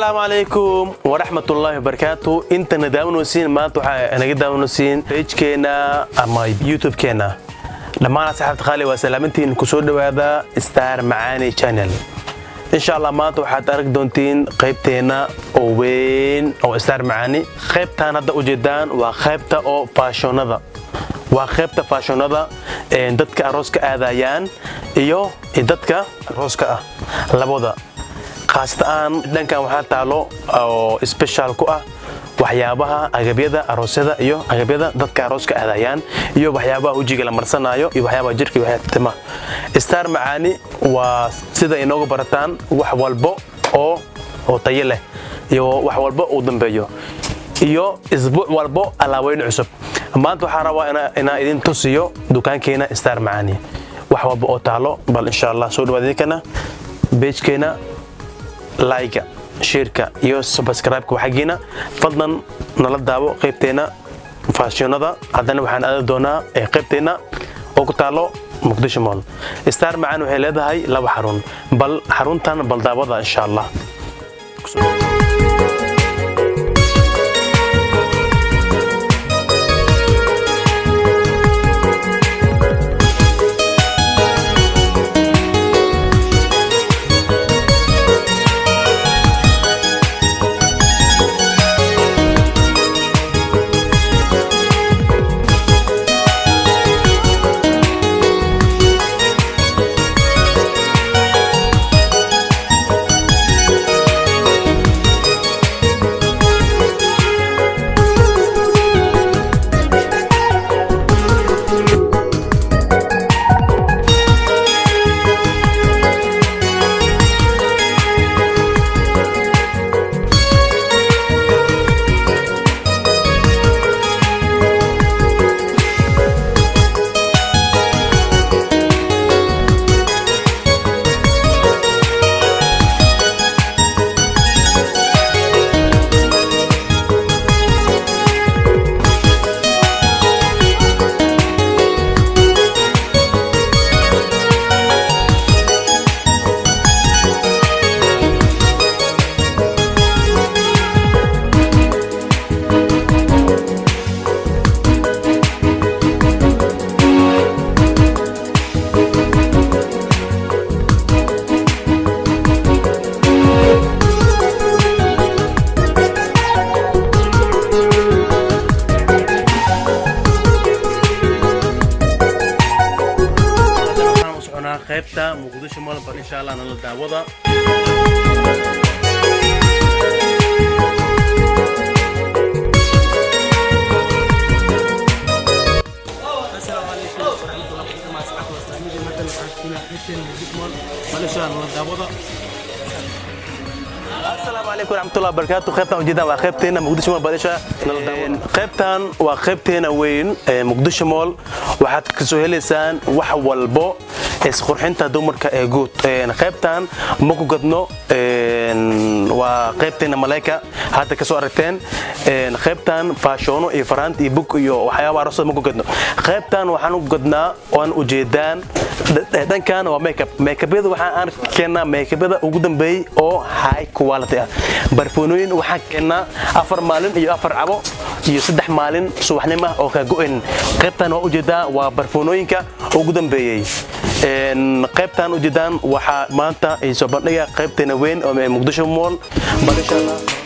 السلام عليكم ورحمة الله وبركاته. انت نداونوسين ما توحى انا قداونوسين بيج كينا اما يوتيوب كينا لما انا صاحبت خالي وسلامتي انكسود هذا ستار معاني channel. ان شاء الله ما توحى تارك دونتين قيبتينا او وين او ستار معاني قيبتان هذا وجدان وقيبتا او فاشونada وقيبتا فاشونada ان dadka arooska aadayaan iyo dadka arooska ah labada qaastaan dhankan waxa taalo oo special ku ah waxyaabaha agabyada aroosyada iyo agabyada dadka arooska aadayaan iyo waxyaabaha wajiga la marsanayo iyo waxyaabaha jirka iyo waxyaabaha star macaani waa sida inoogu barataan wax walbo oo tayo leh iyo wax walbo oo dambeeyo iyo isbuuc walbo alaaweyn cusub maanta waxa rabaa inaan idin tusiyo dukaankeena star macaani wax walbo oo taalo bal insha Allah soo dhawaadina page keena لايك شيركا يو سبسكرايب كوحجينا فضلا نلدعو قيبتنا فاشيونada hadana waxaan aad doonaa qeybteena oo ku taalo muqdisho mall star macaan waxay leedahay laba xarun bal xaruntan bal daawada insha Allah قيبتا مقدشو مول ان شاء الله نلا داودا السلام عليكم ورحمه الله وبركاته السلام عليكم ورحمة الله وبركاته. قيبتان وجدان وقيبتنا مقدشو مول بلشا قيبتان وقيبتنا وين مقدشو مول waxaad ka soo heleysaan wax walbo isqurxinta dumarka ee guud qaybtan ma ku gadno waa qaybteena malaa'ika hadda ka soo aragteen qaybtan faashoono iyo faraant iyo bug iyo waxyaabaha aroosyada ma ku gadno qaybtan waxaan u gadnaa oo aan ujeedaan dhankan waa makeup-yada waxaan keenaa makeup-yada ugu dambeeyay oo high quality ah barfuunooyin waxaan keenaa 4 maalin iyo 4 cabo iyo 3 maalin subaxnimo oo ka go'in qaybtan waa ujeedaa waa barfuunooyinka ugu dambeeyay qaybtan ujeedaan waxa maanta ay soo bandhiga qaybteena weyn oo Muqdisho Mall bal insha Allah